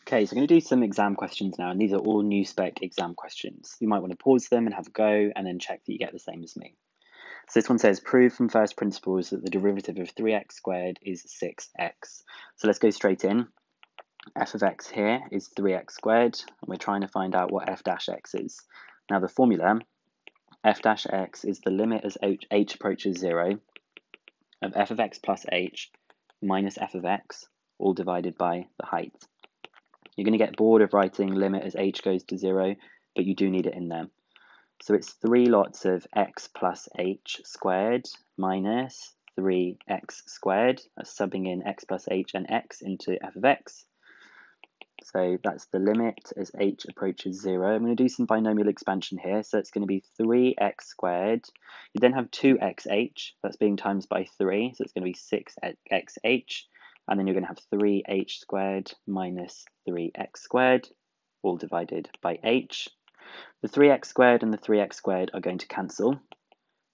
Okay, so I'm going to do some exam questions now, and these are all new spec exam questions. You might want to pause them and have a go, and then check that you get the same as me. So this one says, prove from first principles that the derivative of 3x squared is 6x. So let's go straight in. F of x here is 3x squared, and we're trying to find out what f dash x is. Now the formula, f dash x is the limit as h approaches 0 of f of x plus h minus f of x, all divided by the height. You're going to get bored of writing limit as h goes to 0, but you do need it in there. So it's 3 lots of x plus h squared minus 3x squared. That's subbing in x plus h and x into f of x. So that's the limit as h approaches 0. I'm going to do some binomial expansion here. So it's going to be 3x squared. You then have 2xh. That's being times by 3. So it's going to be 6xh. And then you're going to have 3h squared minus 3x squared, all divided by h. The 3x squared and the 3x squared are going to cancel.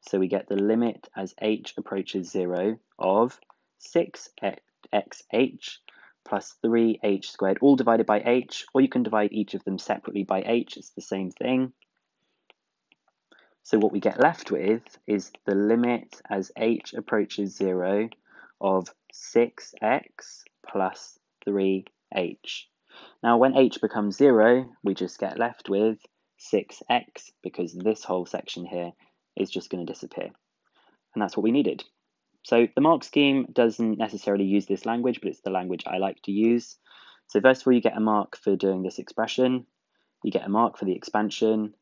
So we get the limit as h approaches 0 of 6xh plus 3h squared, all divided by h, or you can divide each of them separately by h. It's the same thing. So what we get left with is the limit as h approaches 0 of 6x plus 3h. Now when h becomes 0, we just get left with 6x, because this whole section here is just going to disappear. And that's what we needed. So the mark scheme doesn't necessarily use this language, but it's the language I like to use. So first of all, you get a mark for doing this expression, you get a mark for the expansion,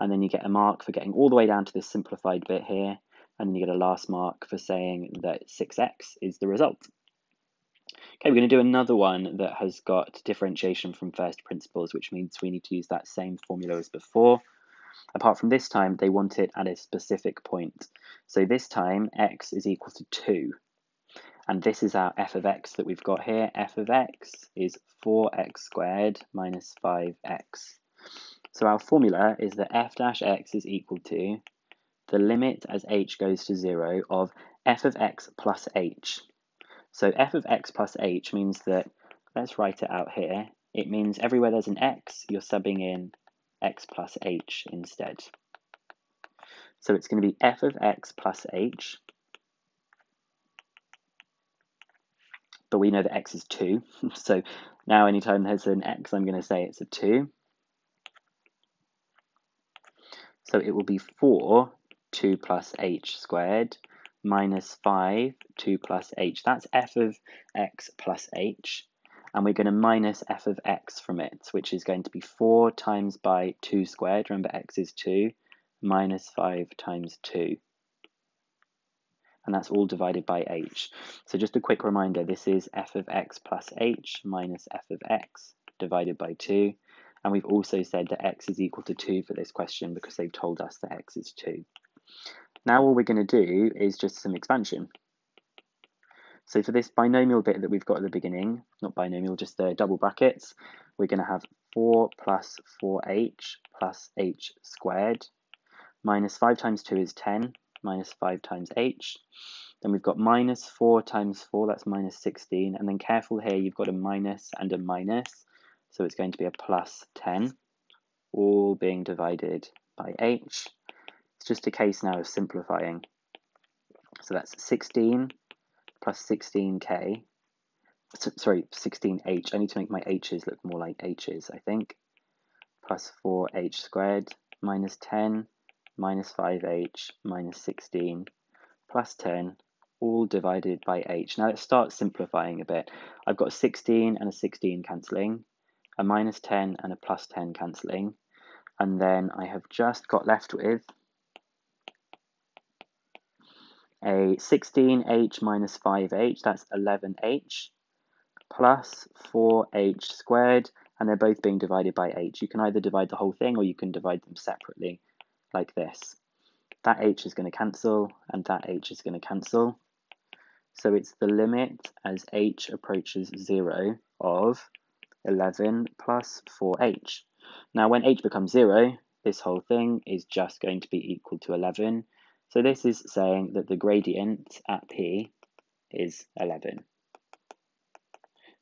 and then you get a mark for getting all the way down to this simplified bit here, and then you get a last mark for saying that 6x is the result. Okay, we're going to do another one that has got differentiation from first principles, which means we need to use that same formula as before. Apart from this time, they want it at a specific point. So this time, x is equal to 2. And this is our f of x that we've got here. F of x is 4x squared minus 5x. So our formula is that f dash x is equal to the limit as h goes to 0 of f of x plus h. So f of x plus h means that, let's write it out here, it means everywhere there's an x, you're subbing in x plus h instead. So it's going to be f of x plus h, but we know that x is 2, so now anytime there's an x, I'm going to say it's a 2. So it will be 4, 2 plus h squared, minus 5, 2 plus h. That's f of x plus h. And we're going to minus f of x from it, which is going to be 4 times by 2 squared. Remember, x is 2, minus 5 times 2. And that's all divided by h. So just a quick reminder, this is f of x plus h minus f of x divided by 2. And we've also said that x is equal to 2 for this question because they've told us that x is 2. Now all we're going to do is just some expansion. So for this binomial bit that we've got at the beginning, not binomial, just the double brackets, we're going to have 4 plus 4h plus h squared, minus 5 times 2 is 10, minus 5 times h. Then we've got minus 4 times 4, that's minus 16, and then careful here, you've got a minus and a minus, so it's going to be a plus 10, all being divided by h. It's just a case now of simplifying. So that's 16 plus 16k, sorry, 16h. I need to make my h's look more like h's, I think, plus 4h squared minus 10 minus 5h minus 16 plus 10, all divided by h. Now let's start simplifying a bit. I've got a 16 and a 16 cancelling, a minus 10 and a plus 10 cancelling, and then I have just got left with a 16h minus 5h, that's 11h, plus 4h squared, and they're both being divided by h. You can either divide the whole thing or you can divide them separately, like this. That h is going to cancel, and that h is going to cancel. So it's the limit as h approaches 0 of 11 plus 4h. Now when h becomes 0, this whole thing is just going to be equal to 11. So this is saying that the gradient at P is 11.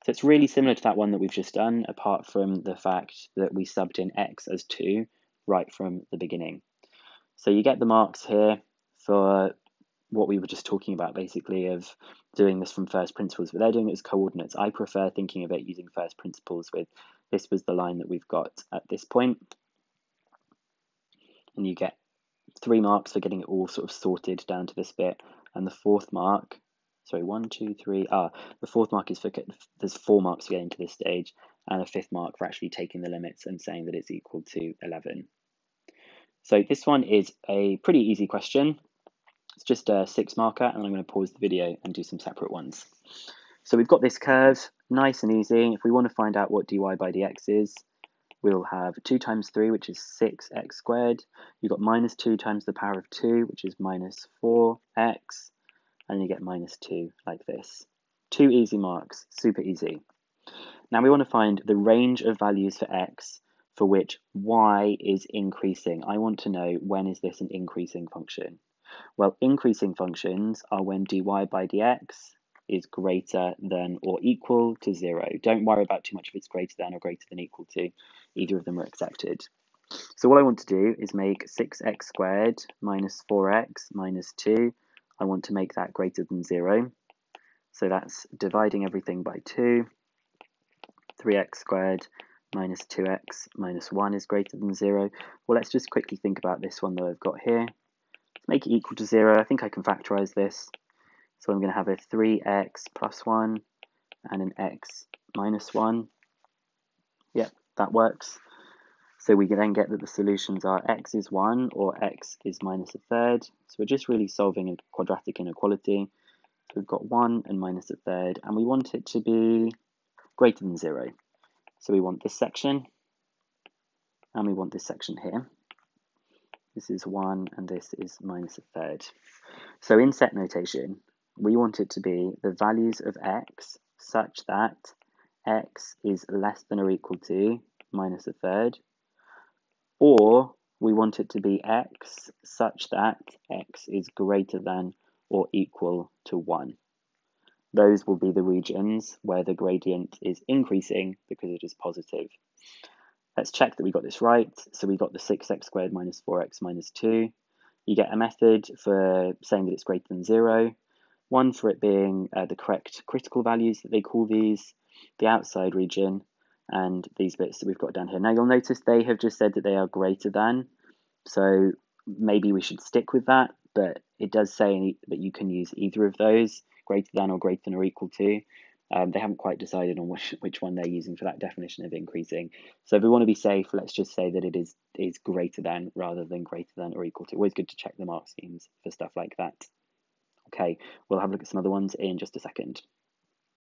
So it's really similar to that one that we've just done, apart from the fact that we subbed in x as 2 right from the beginning. So you get the marks here for what we were just talking about, basically, of doing this from first principles, but they're doing it as coordinates. I prefer thinking of it using first principles with, this was the line that we've got at this point, and you get 3 marks for getting it all sort of sorted down to this bit, and the fourth mark, sorry, 1, 2, 3, the fourth mark is for, there's 4 marks for getting to this stage, and a 5th mark for actually taking the limits and saying that it's equal to 11. So this one is a pretty easy question. It's just a 6 marker, and I'm going to pause the video and do some separate ones. So we've got this curve, nice and easy. If we want to find out what dy by dx is, we'll have 2 times 3, which is 6x squared. You've got minus 2 times the power of 2, which is minus 4x, and you get minus 2 like this. 2 easy marks, super easy. Now we want to find the range of values for x for which y is increasing. I want to know, when is this an increasing function? Well, increasing functions are when dy by dx is greater than or equal to 0. Don't worry about too much if it's greater than or greater than equal to. Either of them are accepted. So what I want to do is make 6x squared minus 4x minus 2. I want to make that greater than 0. So that's dividing everything by 2. 3x squared minus 2x minus 1 is greater than 0. Well, let's just quickly think about this one that I've got here. Let's make it equal to 0. I think I can factorize this. So I'm going to have a 3x plus 1 and an x minus 1. Yep, that works. So we can then get that the solutions are x is 1 or x is minus a third. So we're just really solving a quadratic inequality. So we've got 1 and minus a third, and we want it to be greater than 0. So we want this section, and we want this section here. This is 1, and this is minus a third. So in set notation, we want it to be the values of x such that x is less than or equal to minus a third, or we want it to be x such that x is greater than or equal to 1. Those will be the regions where the gradient is increasing because it is positive. Let's check that we got this right. So we got the 6x squared minus 4x minus 2. You get a method for saying that it's greater than 0. One for it being the correct critical values that they call these, the outside region, and these bits that we've got down here. Now you'll notice they have just said that they are greater than, so maybe we should stick with that, but it does say that you can use either of those, greater than or equal to. They haven't quite decided on which one they're using for that definition of increasing. So if we want to be safe, let's just say that it is greater than rather than greater than or equal to. Always good to check the mark schemes for stuff like that. Okay, we'll have a look at some other ones in just a second.